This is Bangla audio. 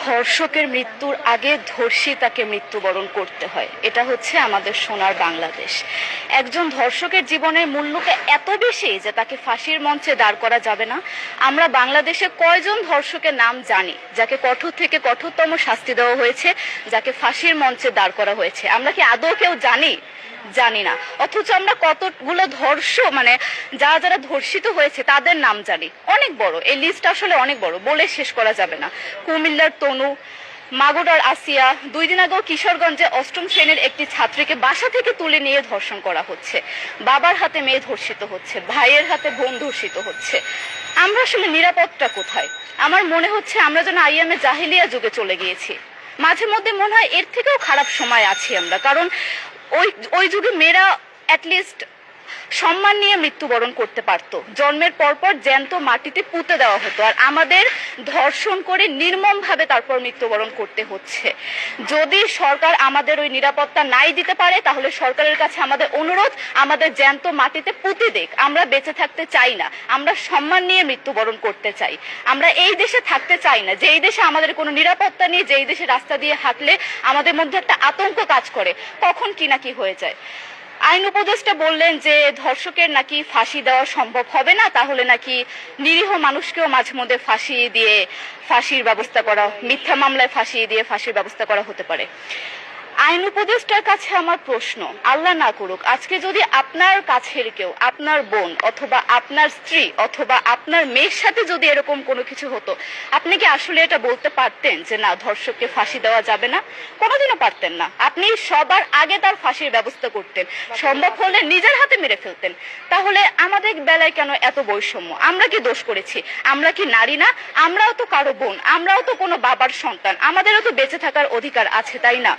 ধর্ষকের মৃত্যুর আগে ধর্ষিতাকে মৃত্যুবরণ করতে হয়। এটা হচ্ছে আমাদের সোনার বাংলাদেশ। একজন ধর্ষকের জীবনের মূল্যটা এত বেশি যে তাকে ফাঁসির মঞ্চে দাঁড় করা যাবে না। আমরা বাংলাদেশে কয়জন ধর্ষকের নাম জানি যাকে কঠোর থেকে কঠোরতম শাস্তি দেওয়া হয়েছে, যাকে ফাঁসির মঞ্চে দাঁড় করা হয়েছে? আমরা কি আদৌ কেউ জানি? জানি না। অথচ আমরা কতগুলো যারা যারা ধর্ষিত হয়েছে তাদের নাম জানি। অনেক বড় এই লিস্ট, আসলে অনেক বড়, বলে শেষ করা যাবে না। কুমিল্লার তনু, মাগুরার আসিয়া, 2 দিন আগেও কিশোরগঞ্জে 8ম শ্রেণীর একটি ছাত্রীকে বাসা থেকে তুলে নিয়ে ধর্ষণ করা হচ্ছে। বাবার হাতে মেয়ে ধর্ষিত হচ্ছে, ভাইয়ের হাতে বোন ধর্ষিত হচ্ছে। আমরা আসলে নিরাপদটা কোথায়? আমার মনে হচ্ছে আমরা যেন আইয়ামে জাহিলিয়া যুগে চলে গিয়েছি। মাঝে মধ্যে মনে হয় এর থেকেও খারাপ সময় আছি আমরা। কারণ ওই যুগে মেয়েরা অ্যাটলিস্ট সম্মান নিয়ে মৃত্যুবরণ করতে পারতো। জন্মের পরপর জ্যান্ত মাটিতে পুঁতে দেওয়া হতো, আর আমাদের ধর্ষণ করে নির্মমভাবে তারপর মৃত্যুবরণ করতে হচ্ছে। যদি সরকার আমাদের ওই নিরাপত্তা নাই দিতে পারে, তাহলে সরকারের কাছে আমাদের অনুরোধ, আমাদের জ্যান্ত মাটিতে পুঁতে দেখ। আমরা বেঁচে থাকতে চাই না, আমরা সম্মান নিয়ে মৃত্যুবরণ করতে চাই। আমরা এই দেশে থাকতে চাই না যে এই দেশে আমাদের কোনো নিরাপত্তা নেই, যে এই দেশে রাস্তা দিয়ে হাঁটলে আমাদের মধ্যে একটা আতঙ্ক কাজ করে, কখন কি না কি হয়ে যায়। আইন উপদেষ্টা বললেন যে ধর্ষকের নাকি ফাঁসি দেওয়া সম্ভব হবে না, তাহলে নাকি নিরীহ মানুষকেও মাঝে মধ্যে ফাঁসিয়ে দিয়ে ফাঁসির ব্যবস্থা করা, মিথ্যা মামলায় ফাঁসিয়ে দিয়ে ফাঁসির ব্যবস্থা করা হতে পারে। আইন উপদেষ্টার কাছে আমার প্রশ্ন, আল্লাহ না করুক আজকে যদি আপনার কাছের কেউ, আপনার বোন অথবা আপনার স্ত্রী অথবা আপনার মেয়ের সাথে যদি এরকম কোনো কিছু হতো, আপনি কি আসলে এটা বলতে পারতেন যে না, ধর্ষককে ফাঁসি দেওয়া যাবে না? কোনোদিনও পারতেন না। আপনি সবার আগে তার ফাঁসির ব্যবস্থা করতেন, সম্ভব হলে নিজের হাতে মেরে ফেলতেন। তাহলে আমাদের বেলায় কেন এত বৈষম্য? আমরা কি দোষ করেছি? আমরা কি নারী না? আমরাও তো কারো বোন, আমরাও তো কোনো বাবার সন্তান, আমাদেরও তো বেঁচে থাকার অধিকার আছে, তাই না?